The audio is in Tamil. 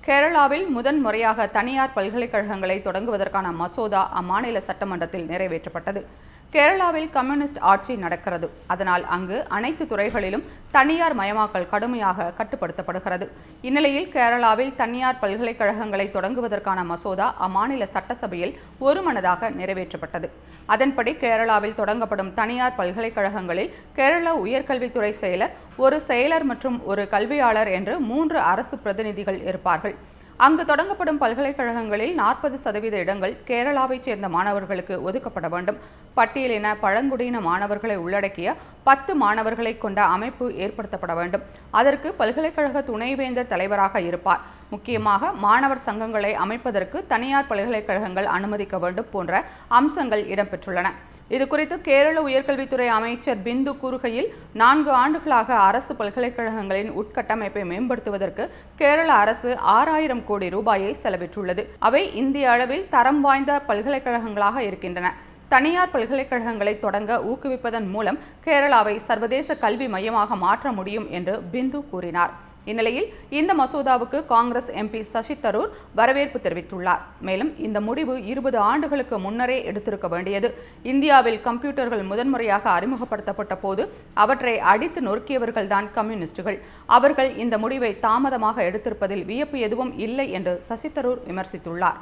கேரளாவில் முதன்முறையாக தனியார் பல்கலைக்கழகங்களை தொடங்குவதற்கான மசோதா அம்மாநில சட்டமன்றத்தில் நிறைவேற்றப்பட்டது. கேரளாவில் கம்யூனிஸ்ட் ஆட்சி நடக்கிறது. அதனால் அங்கு அனைத்து துறைகளிலும் தனியார் மயமாக்கல் கடுமையாக கட்டுப்படுத்தப்படுகிறது. இந்நிலையில் கேரளாவில் தனியார் பல்கலைக்கழகங்களை தொடங்குவதற்கான மசோதா அம்மாநில சட்டசபையில் ஒருமனதாக நிறைவேற்றப்பட்டது. அதன்படி கேரளாவில் தொடங்கப்படும் தனியார் பல்கலைக்கழகங்களில் கேரள உயர்கல்வித்துறை செயலர், ஒரு செயலர் மற்றும் ஒரு கல்வியாளர் என்று 3 அரசு பிரதிநிதிகள் இருப்பார்கள். அங்கு தொடங்கப்படும் பல்கலைக்கழகங்களில் 40% இடங்கள் கேரளாவைச் சேர்ந்த மாணவர்களுக்கு ஒதுக்கப்பட வேண்டும். பட்டியலின பழங்குடியின மாணவர்களை உள்ளடக்கிய 10 மாணவர்களை கொண்ட அமைப்பு ஏற்படுத்தப்பட வேண்டும். அதற்கு பல்கலைக்கழக துணைவேந்தர் தலைவராக இருப்பார். முக்கியமாக மாணவர் சங்கங்களை அமைப்பதற்கு தனியார் பல்கலைக்கழகங்கள் அனுமதிக்க வேண்டும் போன்ற அம்சங்கள் இடம்பெற்றுள்ளன. இதுகுறித்து கேரள உயர்கல்வித்துறை அமைச்சர் பிந்து கூறுகையில், 4 ஆண்டுகளாக அரசு பல்கலைக்கழகங்களின் உட்கட்டமைப்பை மேம்படுத்துவதற்கு கேரள அரசு 6000 கோடி ரூபாயை செலவிட்டுள்ளது. அவை இந்திய அளவில் தரம் வாய்ந்த பல்கலைக்கழகங்களாக இருக்கின்றன. தனியார் பல்கலைக்கழகங்களை தொடங்க ஊக்குவிப்பதன் மூலம் கேரளாவை சர்வதேச கல்வி மையமாக மாற்ற முடியும் என்று பிந்து கூறினார். இந்நிலையில் இந்த மசோதாவுக்கு காங்கிரஸ் எம்பி சசி தரூர் வரவேற்பு தெரிவித்துள்ளார். மேலும் இந்த முடிவு 20 ஆண்டுகளுக்கு முன்னரே எடுத்திருக்க வேண்டியது. இந்தியாவில் கம்ப்யூட்டர்கள் முதன்முறையாக அறிமுகப்படுத்தப்பட்ட போது அவற்றை அடித்து நொறுக்கியவர்கள்தான் கம்யூனிஸ்டுகள். அவர்கள் இந்த முடிவை தாமதமாக எடுத்திருப்பதில் வியப்பு எதுவும் இல்லை என்று சசி தரூர் விமர்சித்துள்ளார்.